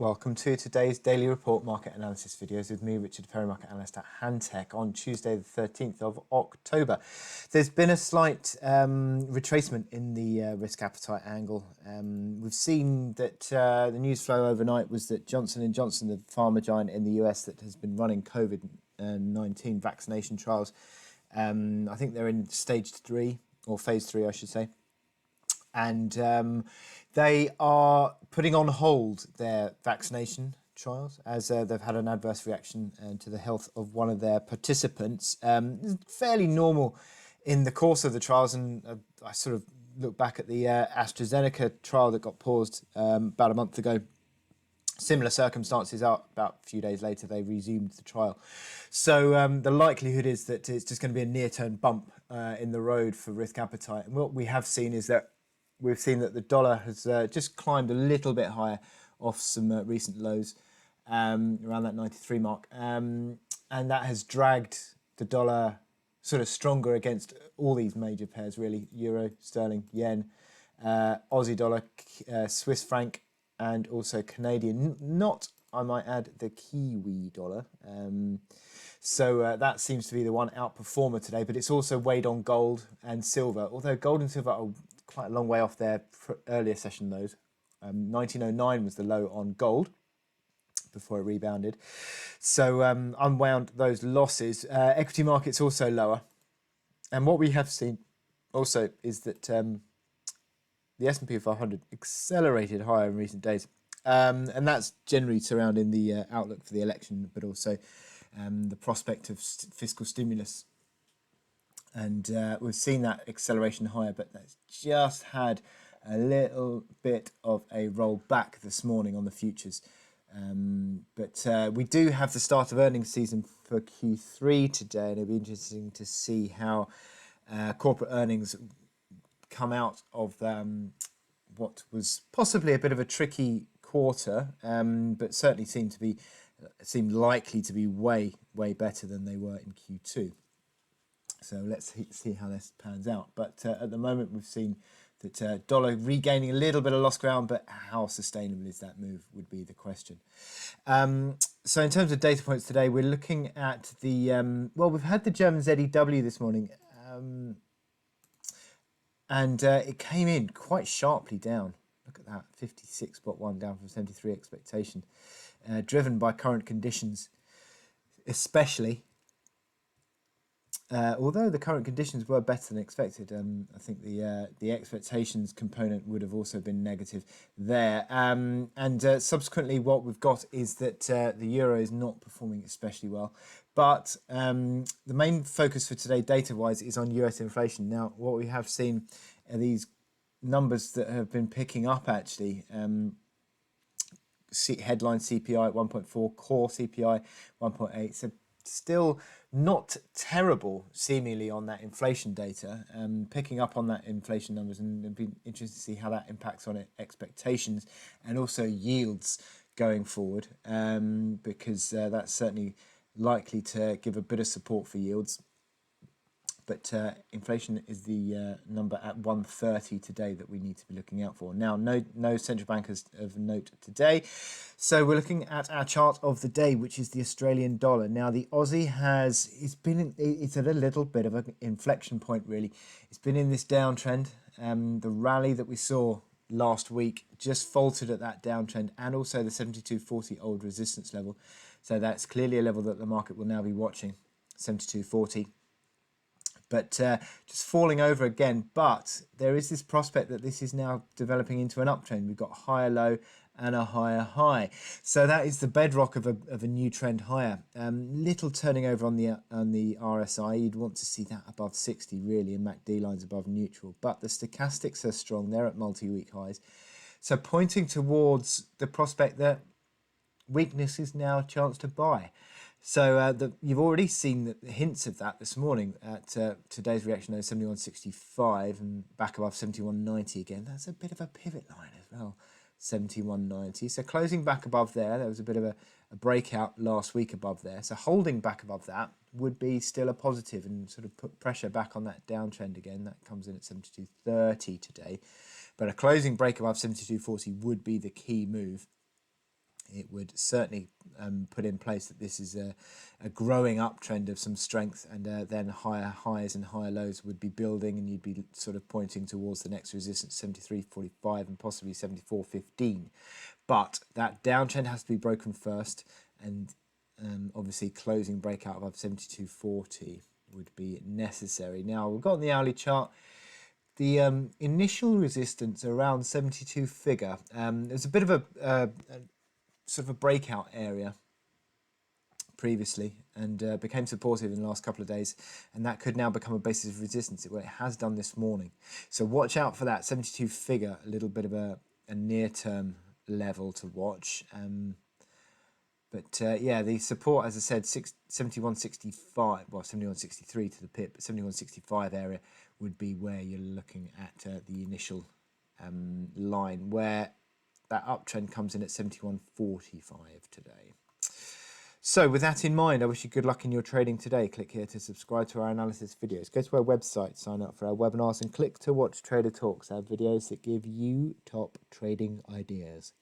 Welcome to today's daily report market analysis videos with me, Richard Perry, market analyst at Hantec, on Tuesday the 13th of October. There's been a slight retracement in the risk appetite angle. We've seen that the news flow overnight was that Johnson & Johnson, the pharma giant in the US that has been running COVID-19 vaccination trials, I think they're in stage 3 or phase 3, I should say. And they are putting on hold their vaccination trials as they've had an adverse reaction to the health of one of their participants. Fairly normal in the course of the trials, and I sort of look back at the AstraZeneca trial that got paused about a month ago. Similar circumstances out about a few days later, they resumed the trial. So the likelihood is that it's just going to be a near-term bump in the road for risk appetite. And what we have seen is that we've seen that the dollar has just climbed a little bit higher off some recent lows, around that 93 mark. And that has dragged the dollar sort of stronger against all these major pairs, really. Euro, sterling, yen, Aussie dollar, Swiss franc, and also Canadian. Not, I might add, the Kiwi dollar. So that seems to be the one outperformer today, but it's also weighed on gold and silver, although gold and silver are quite a long way off their earlier session lows. 1909 was the low on gold before it rebounded. So unwound those losses. Equity markets also lower. And what we have seen also is that the S&P 500 accelerated higher in recent days. And that's generally surrounding the outlook for the election, but also the prospect of fiscal stimulus. And we've seen that acceleration higher, but that's just had a little bit of a roll back this morning on the futures. But we do have the start of earnings season for Q3 today, and it'll be interesting to see how corporate earnings come out of what was possibly a bit of a tricky quarter, but certainly seemed likely to be way better than they were in Q2. So let's see how this pans out. But at the moment, we've seen that dollar regaining a little bit of lost ground, but how sustainable is that move would be the question. So in terms of data points today, we're looking at the, well, we've had the German ZEW this morning, and it came in quite sharply down. Look at that, 56.1 down from 73 expectation, driven by current conditions, especially. Although the current conditions were better than expected, I think the expectations component would have also been negative there. And subsequently, what we've got is that the euro is not performing especially well. But the main focus for today, data-wise, is on US inflation. Now, what we have seen are these numbers that have been picking up, actually. Headline CPI at 1.4, core CPI 1.8. So still not terrible, seemingly, on that inflation data, picking up on that inflation numbers, and it'd be interesting to see how that impacts on expectations and also yields going forward, because that's certainly likely to give a bit of support for yields. But inflation is the number at 130 today that we need to be looking out for. Now, no central bankers of note today. So we're looking at our chart of the day, which is the Australian dollar. Now, the Aussie it's at a little bit of an inflection point, really. It's been in this downtrend. The rally that we saw last week just faltered at that downtrend, and also the 72.40 old resistance level. So that's clearly a level that the market will now be watching, 72.40. But just falling over again. But there is this prospect that this is now developing into an uptrend. We've got a higher low and a higher high. So that is the bedrock of a new trend higher. Little turning over on the RSI. You'd want to see that above 60, really, and MACD lines above neutral. But the stochastics are strong. They're at multi-week highs. So pointing towards the prospect that weakness is now a chance to buy. So you've already seen the hints of that this morning at today's reaction, 71.65 and back above 71.90 again. That's a bit of a pivot line as well, 71.90. So closing back above there was a bit of a breakout last week above there. So holding back above that would be still a positive and sort of put pressure back on that downtrend again. That comes in at 72.30 today. But a closing break above 72.40 would be the key move. it would certainly put in place that this is a growing uptrend of some strength, and then higher highs and higher lows would be building, and you'd be sort of pointing towards the next resistance, 73.45 and possibly 74.15. But that downtrend has to be broken first, and obviously closing breakout above 72.40 would be necessary. Now we've got on the hourly chart the initial resistance around 72 figure. There's a bit of a sort of a breakout area previously, and became supportive in the last couple of days, and that could now become a basis of resistance. It has done this morning, so watch out for that 72 figure, a little bit of a near-term level to watch. But yeah, the support, as I said, 71.65, well 71.63 to the pip, but 71.65 area would be where you're looking at the initial line, where that uptrend comes in at 71.45 today. So with that in mind, I wish you good luck in your trading today. Click here to subscribe to our analysis videos. Go to our website, sign up for our webinars, and click to watch Trader Talks, our videos that give you top trading ideas.